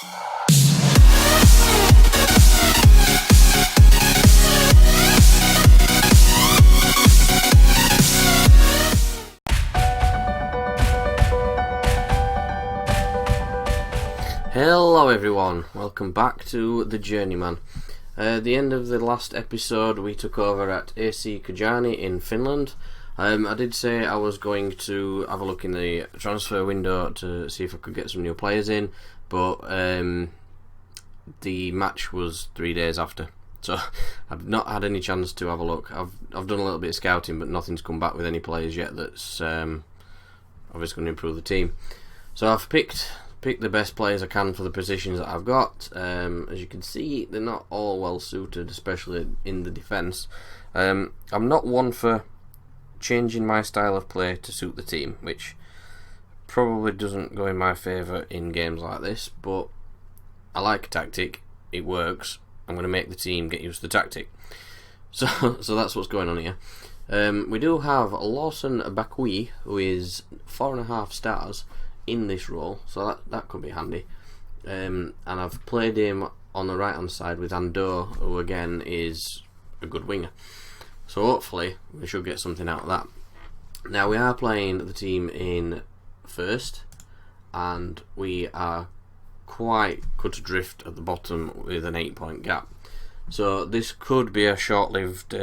Hello everyone, welcome back to the Journeyman. At the end of the last episode we took over at AC Kajaani in Finland. I did say I was going to have a look in the transfer window to see if I could get some new players in, but the match was 3 days after, so I've not had any chance to have a look. I've done a little bit of scouting, but nothing's come back with any players yet that's obviously going to improve the team. So I've picked the best players I can for the positions that I've got. As you can see, they're not all well suited, especially in the defence. I'm not one for changing my style of play to suit the team, which probably doesn't go in my favour in games like this, but I like a tactic, it works. I'm going to make the team get used to the tactic. So that's what's going on here. We do have Lawson Bakui, who is 4.5 stars in this role, so that could be handy. And I've played him on the right hand side with Ando, who again is a good winger. So hopefully we should get something out of that. Now we are playing the team in first, and we are quite cut adrift at the bottom with an 8-point gap. So this could be a short-lived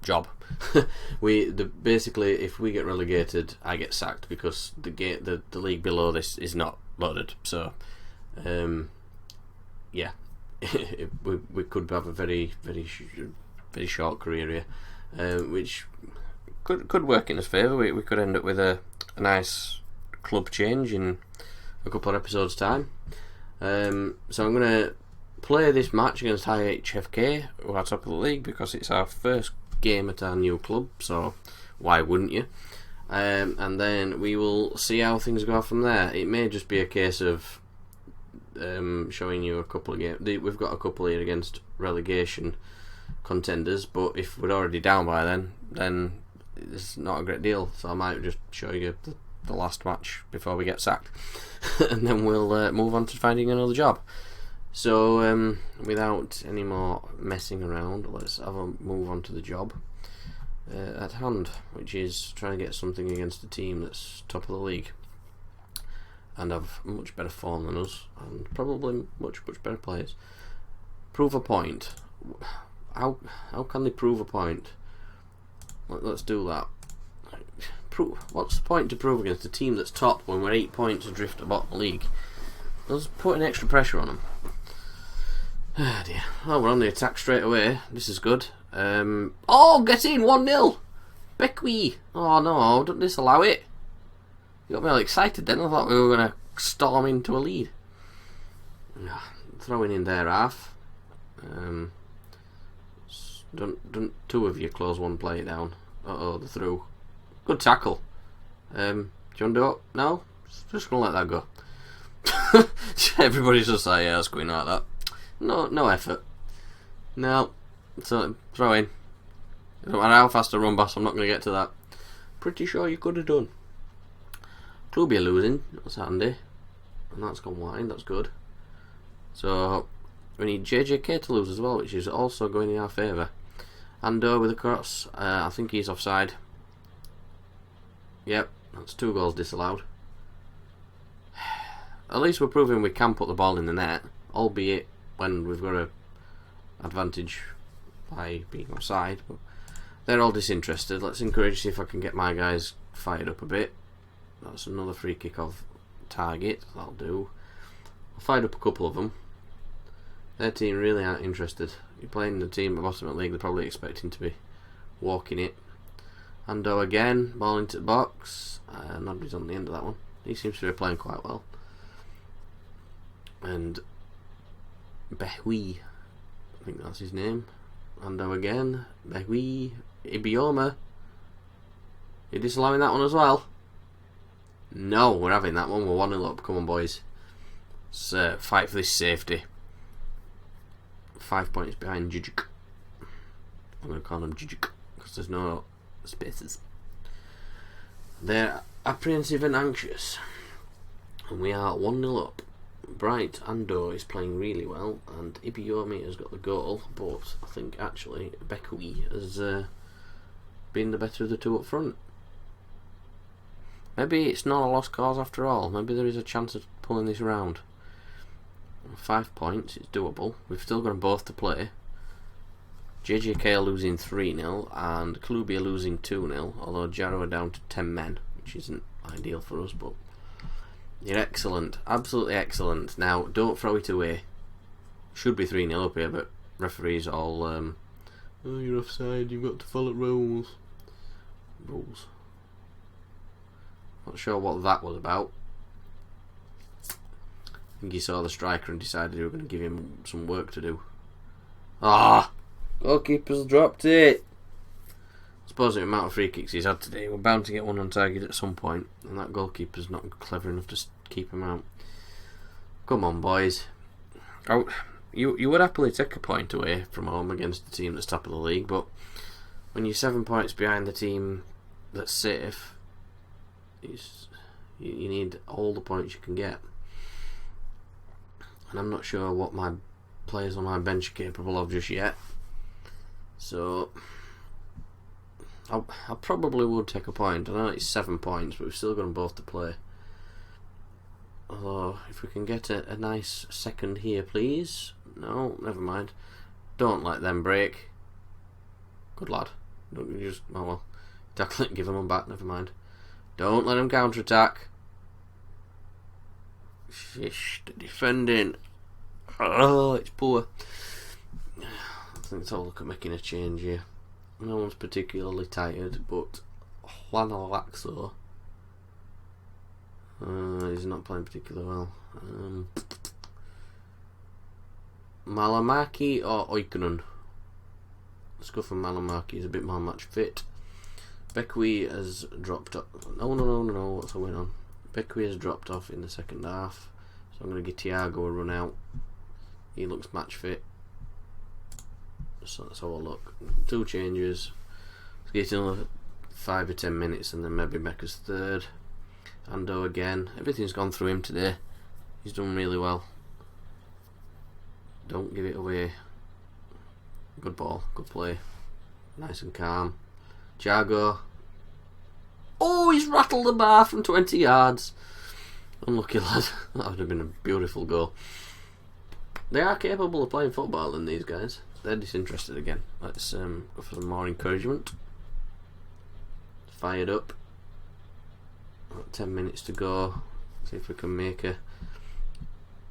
job. Basically, if we get relegated, I get sacked because the league below this is not loaded. So, yeah, we could have a very short career here, which could work in his favour. We could end up with a nice club change in a couple of episodes' time. So I'm going to play this match against IHFK, who are top of the league, because it's our first game at our new club, so why wouldn't you? And then we will see how things go from there. It may just be a case of showing you a couple of games. We've got a couple here against relegation contenders, but if we're already down by then it's not a great deal, so I might just show you the last match before we get sacked and then we'll move on to finding another job. So without any more messing around, let's have a move on to the job at hand, which is trying to get something against a team that's top of the league and have much better form than us, and probably much better players. Prove a point. How can they prove a point? Let's do that. What's the point to prove against a team that's top when we're 8 points adrift at bottom league? Let's put an extra pressure on them. Ah dear. Oh, we're on the attack straight away. This is good. Oh, get in! 1-0! Bekwi! Oh no, don't disallow it. You got me all excited then. I thought we were going to storm into a lead. Throwing in their half. Don't two of you close one player down. Uh-oh, they're through. Good tackle. Do you want to do it? No? Just going to let that go. Everybody's just like, yeah, it's going like that. No effort. No. So throw in. It doesn't matter how fast I run, boss, I'm not going to get to that. Pretty sure you could have done. Club are losing. That's handy. And that's gone wide. That's good. So we need JJK to lose as well, which is also going in our favour. Ando with a cross. I think he's offside. Yep, that's 2 goals disallowed. At least we're proving we can put the ball in the net, albeit when we've got an advantage by being offside. But they're all disinterested. Let's encourage, see if I can get my guys fired up a bit. That's another free kick off target. That'll do. I fired up a couple of them. Their team really aren't interested. You're playing the team at bottom of the league, they're probably expecting to be walking it. Ando again, ball into the box. Nobody's on the end of that one. He seems to be playing quite well. And Behui, I think that's his name. Ando again. Behui. Ibioma. You're disallowing that one as well? No, we're having that one. We're 1-0 up. Come on, boys. Let's fight for this safety. 5 points behind Jijuk. I'm going to call him Jijuk because there's no spaces. They're apprehensive and anxious. And we are 1-0 up. Bright Ando is playing really well, and Ibiyomi has got the goal, but I think actually Bekui has been the better of the two up front. Maybe it's not a lost cause after all. Maybe there is a chance of pulling this around. 5 points, it's doable. We've still got them both to play. JJK are losing 3-0 and Klubi are losing 2-0, although Jarrow are down to 10 men, which isn't ideal for us, but you're excellent, absolutely excellent. Now, don't throw it away. Should be 3-0 up here, but referees all, oh, you're offside, you've got to follow rules. Rules. Not sure what that was about. I think he saw the striker and decided he was going to give him some work to do. Ah! Goalkeeper's dropped it! I suppose the amount of free kicks he's had today, we're bound to get one on target at some point, and that goalkeeper's not clever enough to keep him out. Come on, boys. Oh, you would happily take a point away from home against the team that's top of the league, but when you're 7 points behind the team that's safe, you need all the points you can get. And I'm not sure what my players on my bench are capable of just yet. So I probably would take a point. I know it's 7 points, but we've still got them both to play. Although, if we can get a nice second here, please. No, never mind. Don't let them break. Good lad. Don't you just, oh well, tackle it, give them one back, never mind. Don't let them counter-attack. Shish, the defending. Oh, it's poor. I think it's all look at making a change here. No one's particularly tired, but Juan Alaxo he's not playing particularly well. Malamaki or Oikonen? Let's go for Malamaki, he's a bit more match fit. Bekui has dropped off. No, what's going on? Bekui has dropped off in the second half, so I'm going to give Thiago a run out. He looks match fit. So let's have a look. 2 changes. Let's get another 5 or 10 minutes and then maybe Mecca's third. Ando again. Everything's gone through him today. He's done really well. Don't give it away. Good ball, good play. Nice and calm. Thiago. Oh, he's rattled the bar from 20 yards. Unlucky lad. That would have been a beautiful goal. They are capable of playing football in these guys. They're disinterested again. Let's go for some more encouragement. Fired up. About 10 minutes to go. See if we can make a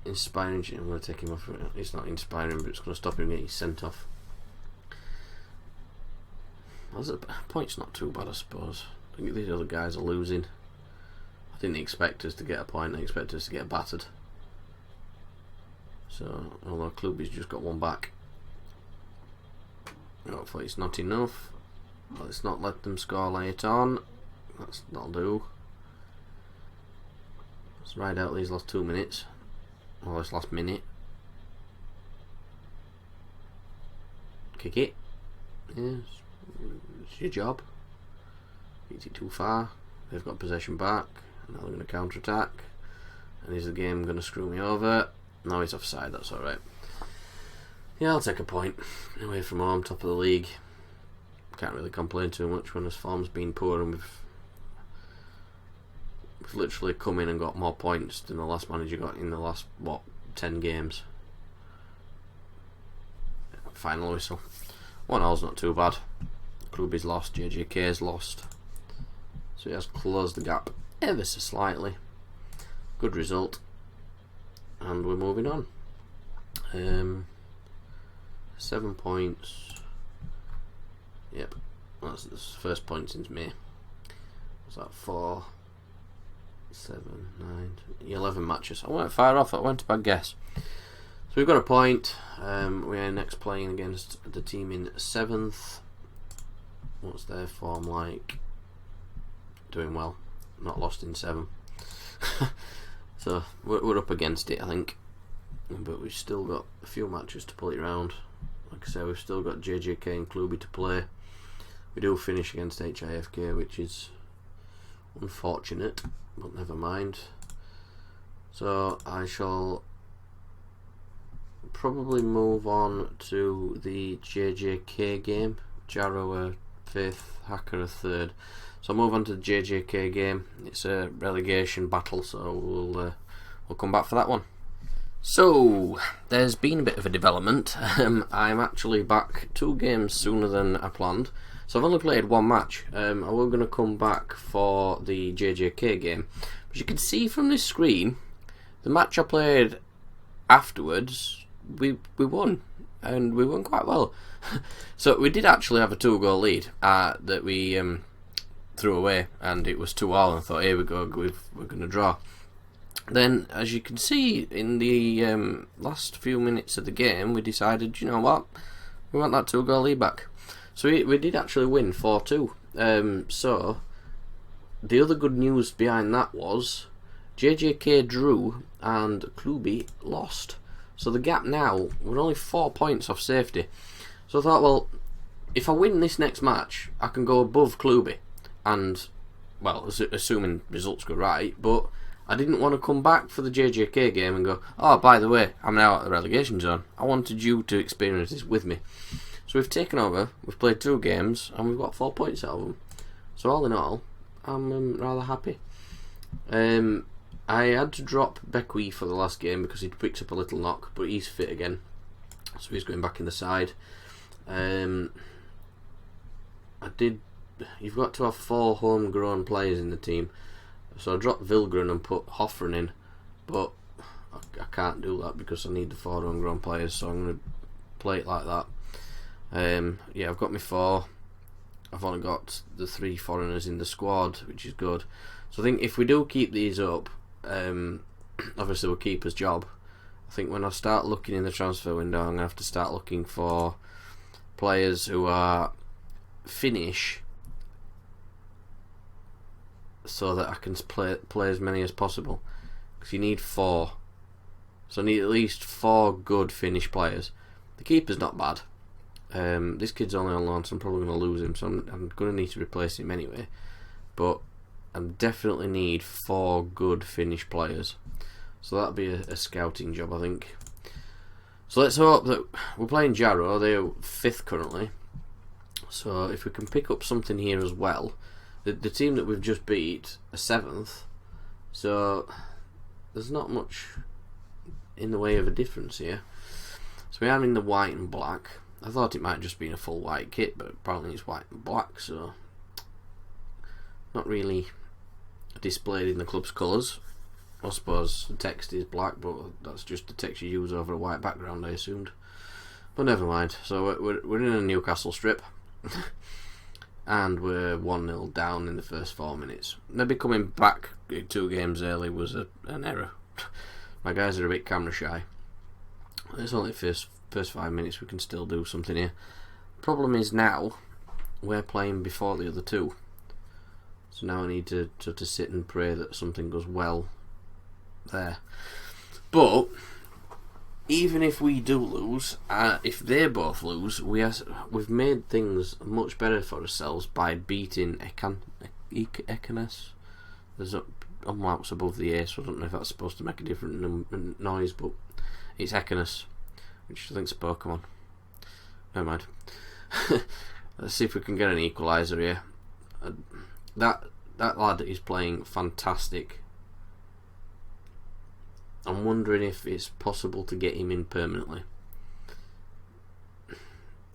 inspiring. I'm going to take him off. It's not inspiring, but it's going to stop him getting sent off. The point's not too bad, I suppose. I think these other guys are losing. I didn't expect us to get a point. I expected us to get battered. So, although Klubi's just got one back. Hopefully it's not enough. Let's not let them score late on. That'll do. Let's ride out these last 2 minutes. Or this last minute. Kick it. Yes. It's your job. Beat it too far. They've got possession back. Now they're going to counter attack. And is the game going to screw me over? No, he's offside, that's alright. Yeah, I'll take a point. Away from home, top of the league. Can't really complain too much when his form's been poor and we've literally come in and got more points than the last manager got in the last, 10 games. Final whistle. 1-0's not too bad. Klubi's lost, JJK's lost. So he has closed the gap ever so slightly. Good result. And we're moving on. 7 points. Yep, that's the first point since May. Was that 4, 7, 9, 11 matches? I went far off. I went a bad guess. So we've got a point. We are next playing against the team in 7th. What's their form like? Doing well. Not lost in 7. So we're up against it, I think. But we've still got a few matches to pull it round. Like I say, we've still got JJK and Klubi to play. We do finish against HIFK, which is unfortunate, but never mind. So I shall probably move on to the JJK game. Jarrow are 5th, Hacker are 3rd. So I'll move on to the JJK game. It's a relegation battle, so we'll come back for that one. So, there's been a bit of a development. I'm actually back 2 games sooner than I planned. So I've only played 1 match. I was going to come back for the JJK game. But you can see from this screen, the match I played afterwards, we won. And we won quite well. So we did actually have a 2-goal lead that we threw away. And it was 2-2, and I thought, here we go, we're going to draw. Then, as you can see, in the last few minutes of the game, we decided, you know what, we want that 2-goal lead back. So we did actually win 4-2. So, the other good news behind that was JJK drew and Klubi lost. So the gap now, we're only 4 points off safety. So I thought, well, if I win this next match, I can go above Klubi. And, well, assuming results go right, but I didn't want to come back for the JJK game and go, oh, by the way, I'm now at the relegation zone. I wanted you to experience this with me. So we've taken over, we've played 2 games, and we've got 4 points out of them. So all in all, I'm rather happy. I had to drop Becky for the last game because he'd picked up a little knock, but he's fit again. So he's going back in the side. You've got to have 4 homegrown players in the team. So I dropped Vilgren and put Hoffren in, but I can't do that because I need the 4 homegrown players, so I'm going to play it like that. Yeah, I've got my 4. I've only got the 3 foreigners in the squad, which is good. So I think if we do keep these up, obviously we'll keep his job. I think when I start looking in the transfer window, I'm going to have to start looking for players who are Finnish, so that I can play as many as possible, because you need 4. So I need at least 4 good Finnish players. The keeper's not bad. This kid's only on loan, so I'm probably going to lose him, so I'm going to need to replace him anyway. But I definitely need 4 good Finnish players. So that'll be a scouting job, I think. So let's hope that we're playing Jarrow. They're 5th currently. So if we can pick up something here as well. The team that we've just beat are 7th, so there's not much in the way of a difference here. So we are in the white and black. I thought it might just be a full white kit, but apparently it's white and black, so not really displayed in the club's colours. I suppose the text is black, but that's just the text you use over a white background, I assumed. But never mind. So we're in a Newcastle strip. And we're 1-0 down in the first 4 minutes. Maybe coming back 2 games early was an error. My guys are a bit camera shy. It's only first 5 minutes, we can still do something here. Problem is now, we're playing before the other 2. So now I need to sit and pray that something goes well there. But even if we do lose, if they both lose, we've made things much better for ourselves by beating Ekenes. There's marks above the A, so I don't know if that's supposed to make a different noise, but it's Ekenes, which I think's a Pokemon. Never mind. Let's see if we can get an equaliser here. That lad is playing fantastic. I'm wondering if it's possible to get him in permanently.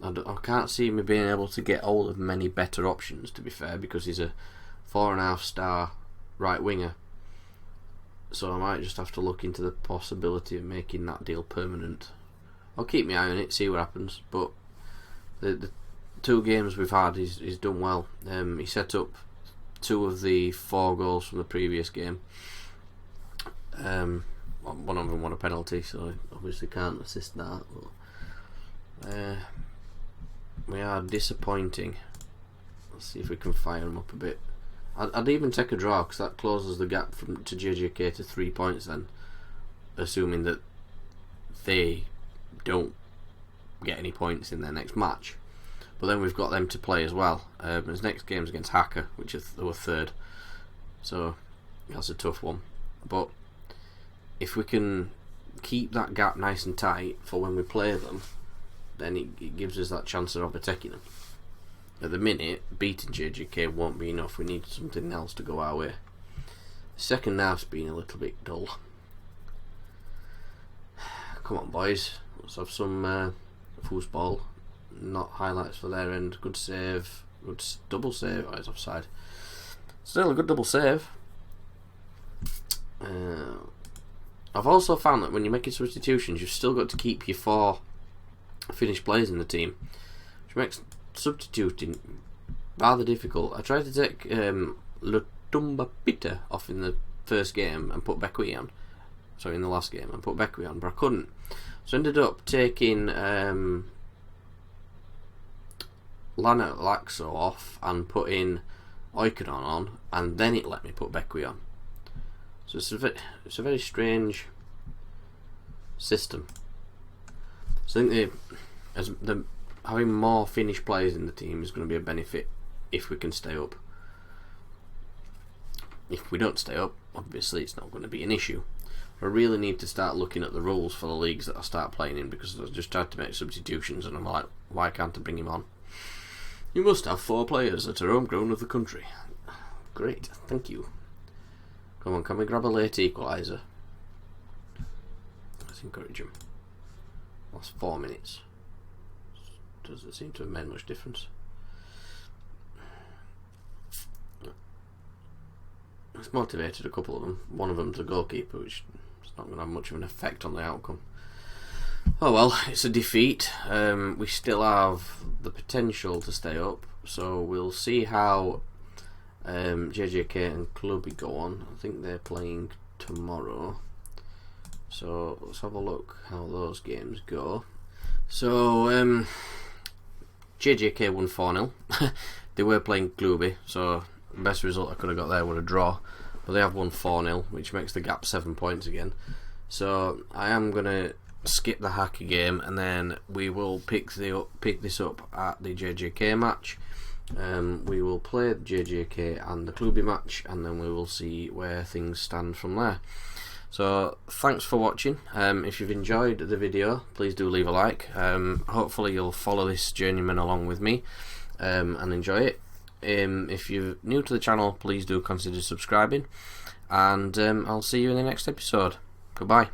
I can't see me being able to get hold of many better options, to be fair, because he's a 4.5 star right winger. So I might just have to look into the possibility of making that deal permanent. I'll keep my eye on it, see what happens. But the 2 games we've had, he's done well. He set up 2 of the 4 goals from the previous game. One of them won a penalty, so I obviously can't assist that. But, we are disappointing. Let's see if we can fire them up a bit. I'd even take a draw, because that closes the gap to JJK to 3 points then, assuming that they don't get any points in their next match. But then we've got them to play as well. His next game's against Hacker, which is our 3rd, so that's a tough one. But if we can keep that gap nice and tight for when we play them, then it gives us that chance of overtaking them. At the minute, beating JJK won't be enough. We need something else to go our way. The second half's been a little bit dull. Come on, boys. Let's have some foosball. Not highlights for their end. Good save. Good double save. Oh, it's offside. Still a good double save. I've also found that when you're making substitutions, you've still got to keep your 4 Finnish players in the team, which makes substituting rather difficult. I tried to take Lutumba Pita off in the first game and put Bekwi on. Sorry, in the last game, and put Bekwi on, but I couldn't. So I ended up taking Lana Laxo off and putting Oikonon on, and then it let me put Bekwi on. So it's a very strange system. So I think having more Finnish players in the team is going to be a benefit if we can stay up. If we don't stay up, obviously it's not going to be an issue. I really need to start looking at the rules for the leagues that I start playing in, because I just tried to make substitutions and I'm like, why can't I bring him on? You must have 4 players that are homegrown of the country. Great, thank you. Come on, can we grab a late equaliser? Let's encourage him. Last 4 minutes. Doesn't seem to have made much difference. It's motivated a couple of them. One of them's a goalkeeper, which is not going to have much of an effect on the outcome. Oh well, it's a defeat. We still have the potential to stay up, so we'll see how JJK and Clubby go on. I think they're playing tomorrow, so let's have a look how those games go. So JJK won 4-0. They were playing Clubby, so the best result I could have got there would a draw, but they have won 4-0, which makes the gap 7 points again. So I am going to skip the Hacker game, and then we will pick this up at the JJK match. We will play the JJK and the Clubby match, and then we will see where things stand from there. So thanks for watching. If you've enjoyed the video, please do leave a like. Hopefully you'll follow this Journeyman along with me and enjoy it. If you're new to the channel, please do consider subscribing, and I'll see you in the next episode. Goodbye.